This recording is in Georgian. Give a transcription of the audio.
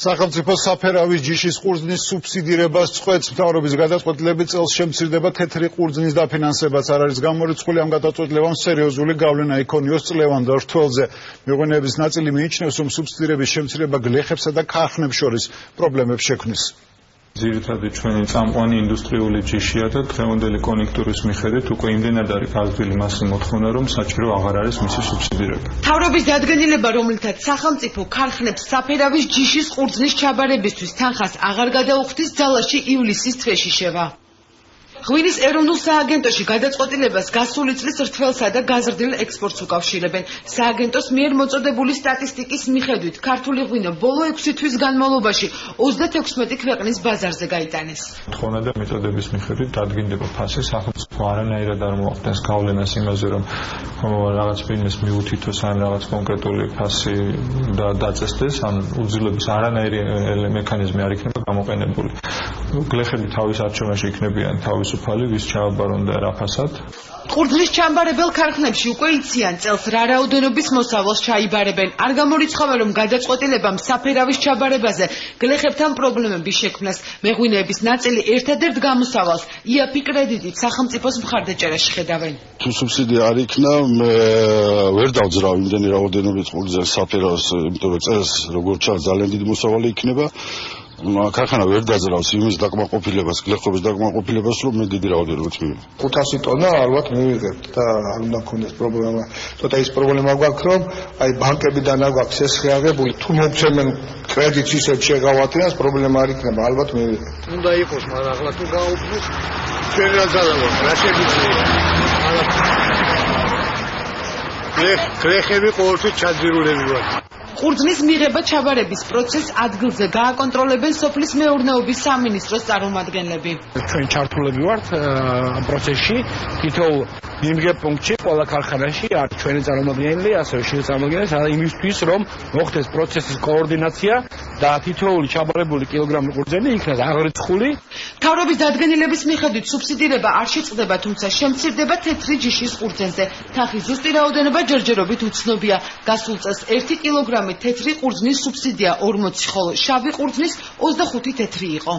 სახელმწიფო საფერავის ჯიშის ყურძნის სუბსიდირებას წყვეტს. მთავრობის გადაწყვეტილებით წელს შემცირდება თეთრი ყურძნის დაფინანსებაც. არ არის გამორიცხული ამ გადაწყვეტილებამ სერიოზული გავლენა იქონიოს წლევანდელ რთველზე. მიღწევების ნაწილი მიიჩნევს, რომ სუბსიდირების შემცირება გლეხებსა და ქარხნებს შორის პრობლემებს შექმნის. ძირითადად ჩვენი წამყვანი ინდუსტრიული ჯიშია და დღევანდელი კონjunქტურის მიხედვით უკვე იმდენად არის გაზრდილი მასზე მოთხოვნა, რომ საჭირო აღარ არის მისი სუბსიდირება. მთავრობის დადგენილება, რომლითაც სახელმწიფო ქარხნებს საფერავის ჯიშის ყურძნის ჩაბარებისთვის თანხას აღარ გადაუხდის, ძალაში ივლისის თვეში შევა. ღვინის ეროვნულ სააგენტოში გადაწყვეტილებას გასული წლის რთველსა და გაზრდილ ექსპორტს უკავშირებენ. სააგენტოს მიერ მოწოდებული სტატისტიკის მიხედვით, ქართული ღვინო ბოლო 6 თვის განმავლობაში 36 ქვეყნის ბაზარზე გაიტანეს. მოთხოვნა და მეთოდების მიხედვით დადგინდება ფასი, სახელმწიფო არანაირად არ მოახდენს გავლენას იმაზე, რომ რაღაც ფირმას მიუთითოს ან რაღაც კონკრეტული ფასი დაწესდეს, ან უძილების არანაირი მექანიზმი არ იქნება გამოყენებული. გლეხები თავის არჩევანში იქნებიან თავისუფალი, ვის ჩააბარონ და რა ფასად. ყურძნის ჩამბარებელ ქარხნებში უკვე იციან წელს რა რაოდენობის მოსავალს ჩაიბარებენ. არ გამორიცხავენ, რომ გადაწყვეტილებამ საფერავის ჩაბარებაზე გლეხებთან პრობლემები შექმნას. მეღვინეების ნაწილი ერთადერთ გამოსავალს იაფი კრედიტით სახელმწიფოს მხარდაჭერაში ხედავენ. თუ სუბსიდია არ იქნა, მე ვერ დავძრავ იმდენი რაოდენობით ყურძნის საფერავს, იმიტომ რომ წელს როგორც ჩანს ძალიან დიდი მოსავალი იქნება. ქარხანა ვერ დაძრავს იმის დაკმაყოფილებას, გლეხობის დაკმაყოფილებას, რომ მე დიდი რაოდენობით მივიღებ. 500 ტონა ალბათ მივიღებთ და არ უნდა გქონდეს პრობლემა. ცოტა ის პრობლემა გვაქვს, რომ აი ბანკებიდან არ გვაქვს ეს შეაღებული, თუ მომცემენ კრედიტს ისევ შეგავატინოს, პრობლემა არ იქნება, ალბათ მივიღებთ. უნდა იყოს, მაგრამ ახლა თუ გაუქმეს, ჩვენ რა ძალავართ, რა შეგვიძლია. გლეხები ყოველთვის ჩაძირულები ვართ. ყურძნის მიღება ჩაბარების პროცესს ადგილზე გააკონტროლებენ სოფლის მეურნეობის სამინისტროს წარმომადგენლები. ჩვენ ჩართულები ვართ ამ პროცესში, თითოეულ მიმღებ პუნქტში ყველა ქარხანაში არის ჩვენი წარმომადგენელი, ასევე შეწამდგენელი იმისთვის, რომ მოხდეს პროცესის კოორდინაცია და თითოეული ჩაბარებული კილოგრამი ყურძენი იქნას აღრიცხული. მთავრობის დადგენილების მიხედვით სუბსიდირება არ შეწყდება, თუმცა შემცირდება თეთრი ჯიშის ყურძენზე. თანხის ზუსტი რაოდენობა ჯერჯერობით უცნობია. გასულ წელს 1 კილოგრამი თეთრი ყურძნის სუბსიდია 40, ხოლო შავი ყურძნის 25 თეთრი იყო.